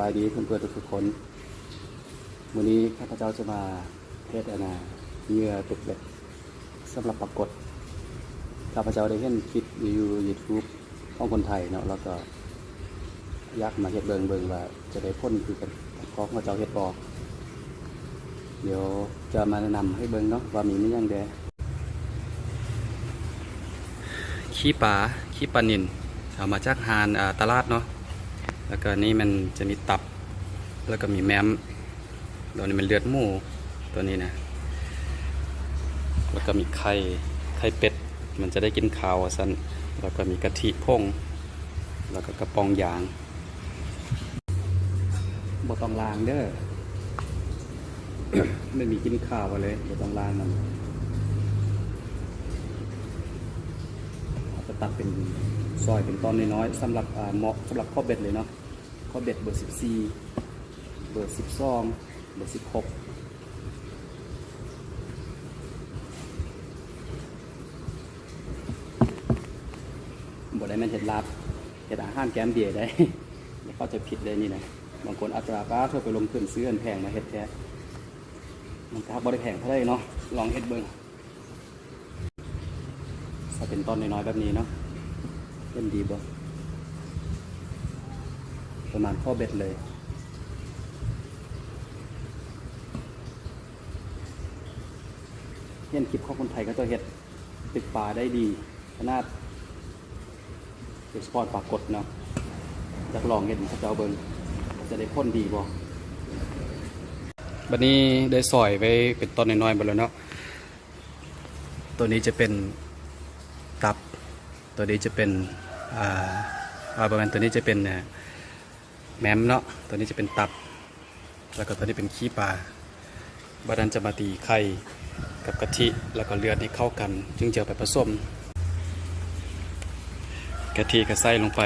บายดีเพื่อนๆทุกคนวันนี้ข้าพเจ้าจะมาเทศนาเหยื่อตกเบ็ดสำหรับปรากฏข้าพเจ้าได้เห็นคลิปรีวิว YouTube ของคนไทยเนาะแล้วก็อยากมาเฮ็ดเบิ่งว่าจะได้พ้นคือกันของข้าพเจ้าเฮ็ดบ่เดี๋ยวจะมาแนะนำให้เบิ่งเนาะว่ามีไม่ยังแดขี้ปลานิลเอามาจากหานตลาดเนาะแล้วก็นี่มันจะมีตับแล้วก็มีแม้มตัวนี้มันเลือดหมูตัวนี้นะแล้วก็มีไข่เป็ดมันจะได้กินข้าวสั้นแล้วก็มีกะทิพงแล้วก็กระป๋องยางบ่ต้องล้างเด้อ ไม่มีกินข้าวเลยบ่ต้องล้างมันจะตัดเป็นซอยเป็นตอนน้อยๆสำหรับเหมาะสำหรับข้อเบ็ดเลยเนาะข้อเบ็ดเบอร์14เบอร์12เบอร์16บ่ได้แม่นเห็ดลาบเห็ดอาหารแกมเบียร์ได้ แล้วเขาจะผิดเลยนี่นะบางคนอัตราป้าเธอไปลงทุนซื้ออันแพงมาเห็ดแท้มันก็บ่ได้แพงเท่าไหร่เนาะลองเห็ดเบิ่งถ้าเป็นตอนน้อยๆแบบนี้เนาะเล่นดีบ่ประมาณข้อเบ็ดเลยเห็นคลิปของคนไทยก็จะเห็ดตึกปลาได้ดีขนาดเป็นสปอร์ตปลากดเนาะจะลองเห็ดเขาจะเอาเบิ่งจะได้พ่นดีบ่บัดนี้ได้ซอยไว้เป็นตอนน้อยๆหมดแล้วเนาะตัวนี้จะเป็นตับตัวนี้จะเป็นประมาณตัวนี้จะเป็นแม้มเนาะตัวนี้จะเป็นตับแล้วก็ตัวนี้เป็นขี้ปลาบัดนั้นจะมาตีไข่กับกะทิแล้วก็เลือดให้เข้ากันจึงจะไปผสมกะทิก็ใส่ลงไป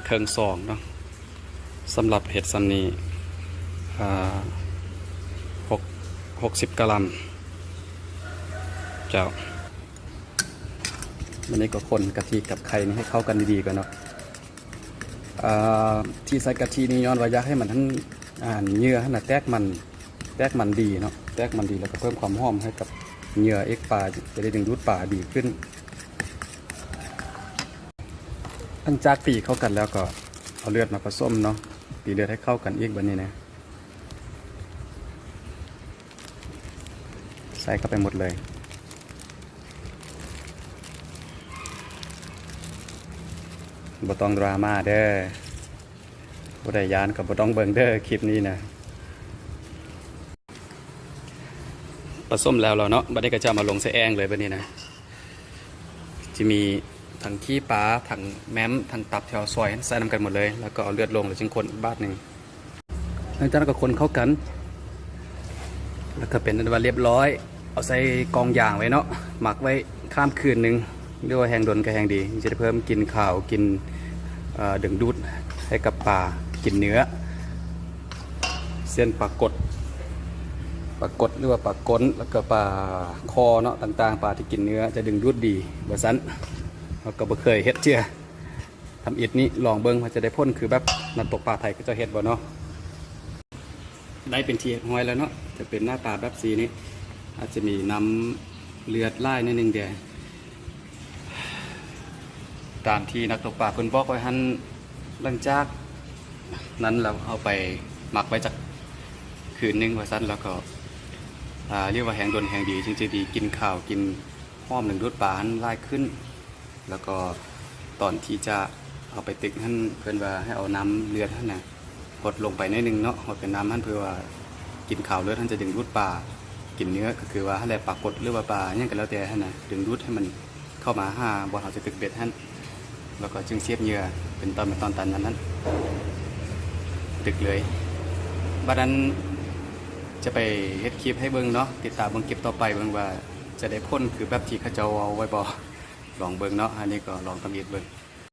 เครื่องซองเนาะสำหรับเห็ดซัมนี้60 กรัมเจ้าวันนี้ก็คนกะทิกับไข่นี่ให้เข้ากันดีๆก่อนเนาะที่ใส่กะทินี่ย้อนว่าอยากให้มันทั้งเนื้อให้มันแตกมันดีเนาะแตกมันดีแล้วก็เพิ่มความหอมให้กับเนื้อเอ็กปลาจะได้ดึงดูดปลาดีขึ้นหลังจากตีเข้ากันแล้วก็เอาเลือดมาผสมเนาะตีเลือดให้เข้ากันอีกแบบนี้นะใส่เข้าไปหมดเลยบ่ต้องดราม่าเด้อผู้ใดยานกับบ่ต้องเบิ่งเด้อคลิปนี้นะผสมแล้วเราเนาะบัดนี้ก็จะมาลงใส่แองเลยบัดนี้นะจะมีทั้งขี้ปลาทั้งแม้มทั้งตับแถวซอยใส่นำกันหมดเลยแล้วก็เอาเลือดลงแล้วจึงคนอีกบาทหนึ่งหลังจากนั้นก็คนเข้ากันแล้วก็เป็นอันว่าเรียบร้อยเอาใส่กองยางไว้เนาะหมักไว้ข้ามคืนหนึ่งเรียกว่าแห้งดนก็แห้งดีจะได้เพิ่มกินข้าวกินดึงดูดให้กับปลากินเนื้อเส้นปลากดหรือว่าปลาก้นแล้วก็ปลาคอเนาะต่างๆปลาที่กินเนื้อจะดึงดูดดีบ่ซั้นเราก็บ่เคยเฮ็ดเชื่อทำอิฐนี้ลองเบิ่งว่าจะได้พ้นคือแบบนักตกปลาไทยก็จะเฮ็ดบ่เนาะได้เป็นทีห้อยแล้วเนาะจะเป็นหน้าตาแบบสีนี้อาจจะมีน้ำเลือดไล่นิดนึงเดียวตามที่นักตกปลาเพิ่นบอกไว้หันหลังจากนั้นเราเอาไปหมักไว้จากคืนนึงว่าซั่นแล้วก็เรียกว่าแห้งดนแห้งดีจึงจะดีกินข้าวกินหอมหนึ่งดูดปลาหันไล่ขึ้นแล้วก็ตอนที่จะเอาไปตึกท่านเพิ่นว่าให้เอาน้ำเลือดท่านน่ะกดลงไปนิดนึงเนาะกดเป็นน้ำท่านเพื่อว่ากินข้าวเลือดท่านจะดึงดูดปลากินเนื้อก็คือว่าอะไรปลากดหรือว่าปลาอย่างกันแล้วแต่ท่านน่ะดึงดูดให้มันเข้ามาหาบ่อเขาจะตึกเบ็ดท่านแล้วก็จึงเสียบเหยื่อเป็นตอนตันนั้นตึกเลยบัดนั้นจะไปเฮ็ดคลิปให้เบิ่งเนาะติดตามเบิ่งคลิปต่อไปเบิ่งว่าจะได้พ้นคือแบบที่เขาเจ้าเอาไว้บ่ลองเบิ่งเนาะอันนี้ก็ลองทำอีกเบิ่ง